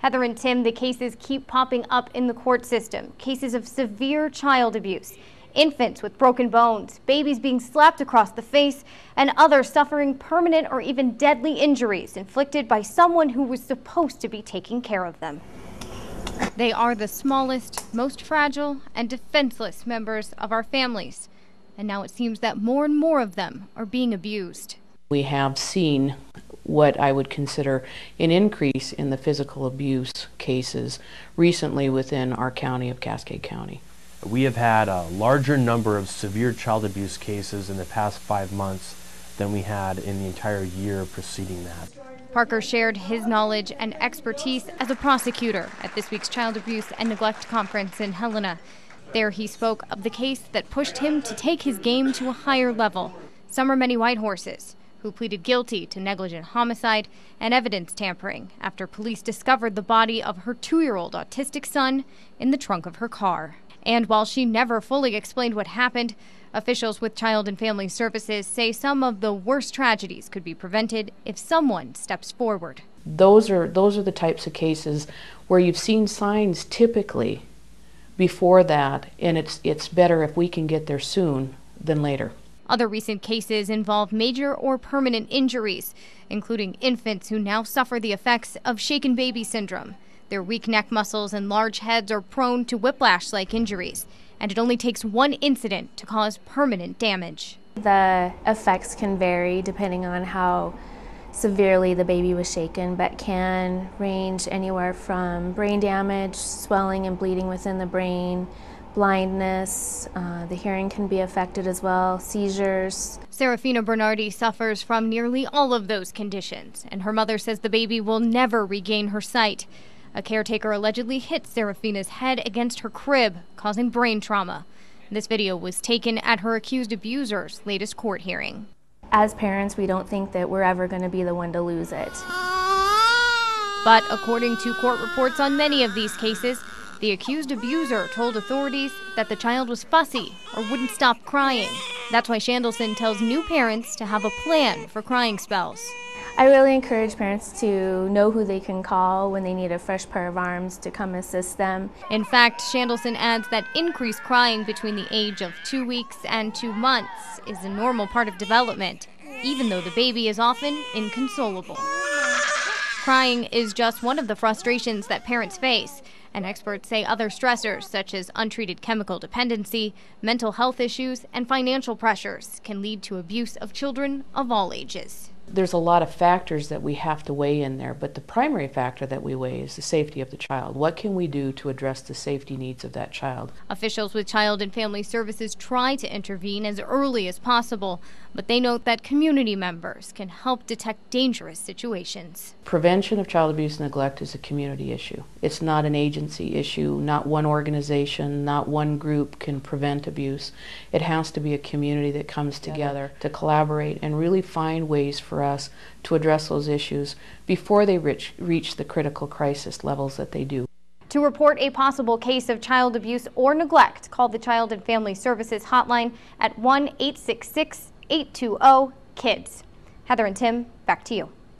Heather and Tim, the cases keep popping up in the court system. Cases of severe child abuse, infants with broken bones, babies being slapped across the face, and others suffering permanent or even deadly injuries inflicted by someone who was supposed to be taking care of them. They are the smallest, most fragile, and defenseless members of our families. And now it seems that more and more of them are being abused. We have seen what I would consider an increase in the physical abuse cases recently within our county of Cascade County. We have had a larger number of severe child abuse cases in the past 5 months than we had in the entire year preceding that. Parker shared his knowledge and expertise as a prosecutor at this week's Child Abuse and Neglect Conference in Helena. There he spoke of the case that pushed him to take his game to a higher level, Summer Many White Horses, who pleaded guilty to negligent homicide and evidence tampering after police discovered the body of her 2-year-old autistic son in the trunk of her car. And while she never fully explained what happened, officials with Child and Family Services say some of the worst tragedies could be prevented if someone steps forward. Those are the types of cases where you've seen signs typically before that, and it's better if we can get there soon than later. Other recent cases involve major or permanent injuries, including infants who now suffer the effects of shaken baby syndrome. Their weak neck muscles and large heads are prone to whiplash-like injuries, and it only takes one incident to cause permanent damage. The effects can vary depending on how severely the baby was shaken, but can range anywhere from brain damage, swelling and bleeding within the brain, blindness, the hearing can be affected as well, seizures. Serafina Bernardi suffers from nearly all of those conditions, and her mother says the baby will never regain her sight. A caretaker allegedly hit Serafina's head against her crib, causing brain trauma. This video was taken at her accused abuser's latest court hearing. As parents, we don't think that we're ever going to be the one to lose it. But according to court reports on many of these cases, the accused abuser told authorities that the child was fussy or wouldn't stop crying. That's why Shandelson tells new parents to have a plan for crying spells. I really encourage parents to know who they can call when they need a fresh pair of arms to come assist them. In fact, Shandelson adds that increased crying between the age of 2 weeks and 2 months is a normal part of development, even though the baby is often inconsolable. Crying is just one of the frustrations that parents face, and experts say other stressors such as untreated chemical dependency, mental health issues, and financial pressures can lead to abuse of children of all ages. There's a lot of factors that we have to weigh in there, but the primary factor that we weigh is the safety of the child. What can we do to address the safety needs of that child? Officials with Child and Family Services try to intervene as early as possible, but they note that community members can help detect dangerous situations. Prevention of child abuse and neglect is a community issue. It's not an agency issue. Not one organization, not one group can prevent abuse. It has to be a community that comes together to collaborate and really find ways for us to address those issues before they reach the critical crisis levels that they do. To report a possible case of child abuse or neglect, call the Child and Family Services hotline at 1-866-820-KIDS. Heather and Tim, back to you.